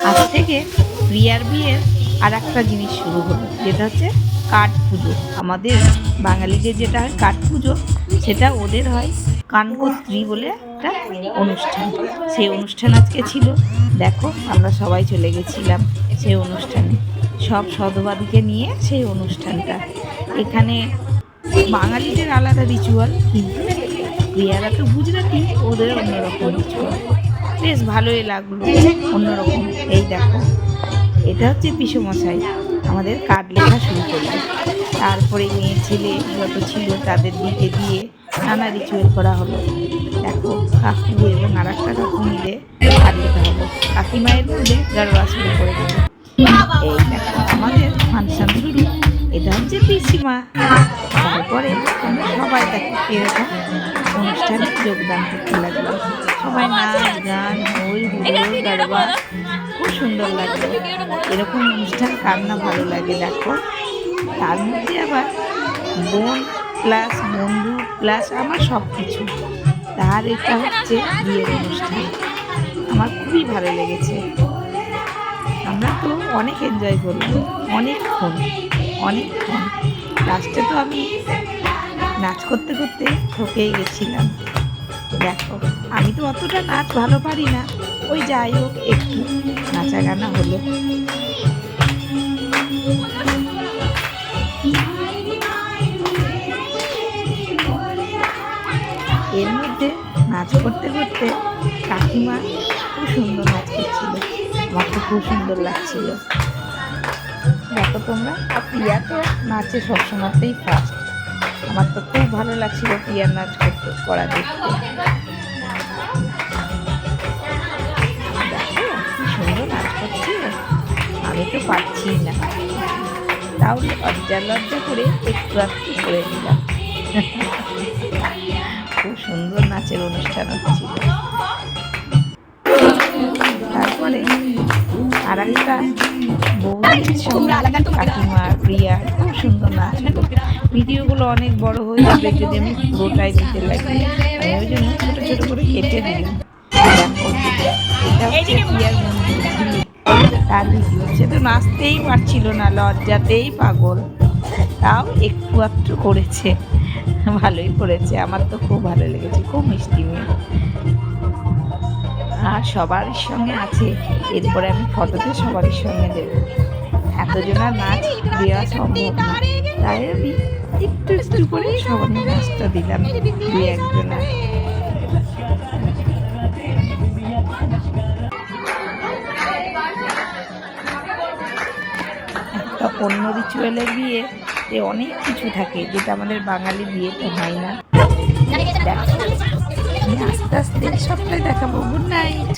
আজ থেকে রিয়ার বিয়ের আর একটা জিনিস শুরু হলো, যেটা হচ্ছে কাঠ পুজো। আমাদের বাঙালিদের যেটা হয় কাঠ পুজো, সেটা ওদের হয় কানকত্রী বলে একটা অনুষ্ঠান। সেই অনুষ্ঠান আজকে ছিল। দেখো আমরা সবাই চলে গেছিলাম সেই অনুষ্ঠানে, সব সধবাদিকে নিয়ে সেই অনুষ্ঠানটা। এখানে বাঙালিদের আলাদা রিচুয়াল, কিন্তু রিয়ারা তো গুজরাটি, ওদের অন্যরকম রিচুয়াল। বেশ ভালোই লাগলো, অন্যরকম। এই দেখো, এটা হচ্ছে পিসেমশাই আমাদের কার্ড লেখা শুরু করলো। তারপরে মেয়ে ছেলে যত ছিল তাদের দিকে দিয়ে নানা রিচুয়াল করা হলো। দেখো কাকু এবং আর একটা কাকু মিলে কার্ড লেখা হলো। কাকিমায়ের মধ্যে গড়বা শুরু করে দিল। এই দেখো আমাদের ফাংশন শুরু। এটা হচ্ছে পিসিমা। তারপরে আমরা সবাই দেখো এরকম অনুষ্ঠানে যোগদান করতে লাগলাম। সবাই নাচ গান হই হুল্লোড় গড়বা, খুব সুন্দর লাগলো। এরকম অনুষ্ঠান কার না ভালো লাগে দেখো। তার মধ্যে আবার বোন প্লাস বন্ধু প্লাস আমার সব কিছু। তার এটা হচ্ছে বিয়ের অনুষ্ঠান, আমার খুবই ভালো লেগেছে। আমরা তো অনেক এনজয় করলাম, অনেকক্ষণ। লাস্টে তো আমি নাচ করতে করতে ঠকেই গেছিলাম। দেখো আমি তো অতটা নাচ ভালো পারি না, ওই যাই হোক একটু নাচা গানা হলো। এর মধ্যে নাচ করতে করতে কাকিমা খুব সুন্দর নাচ করছিল, আমার তো খুব সুন্দর লাগছিল। দেখো তোমরা, আর প্রিয়া তো নাচে সবসময়তেই ফার্স্ট। আমার তো খুব ভালো লাগছিল প্রিয়ার নাচ করতে করা দেখতে। দেখো কি সুন্দর নাচ করছে, আমি তো পারছি না, তাও লজ্জা করে একটু একটু করে দিলাম। খুব সুন্দর নাচের অনুষ্ঠান হচ্ছিল। তারপরে আর একটা বৌদির সঙ্গে কাকিমা প্রিয়া খুব সুন্দর নাচ হলো। ভিডিওগুলো অনেক বড় হয়ে যাবে যদি আমি পুরোটাই দিতে লাগি, আমি ওই জন্য ছোটো ছোটো করে কেটে দিলাম। দেখো এটা হচ্ছে প্রিয়ার বন্ধু, তার ভিডিও। সে তো নাচতেই পারছিল না, লজ্জাতেই পাগল, তাও একটু একটু করেছে, ভালোই করেছে। আমার তো খুব ভালো লেগেছে, খুব মিষ্টি মেয়ে। আর সবারই সঙ্গে আছে, এরপরে আমি ফটোতে সবারই সঙ্গে দেবো। এতজনের নাচ দেওয়া সম্ভব না, তাই আমি একটু একটু করে সবার নাচটা দিলাম, দুই একজনের। একটা অন্য রিচুয়ালের বিয়ে অনেক কিছু থাকে, যেটা আমাদের বাঙালি বিয়েতে হয় না। আস্তে আস্তে সবটাই দেখাবো। Good night.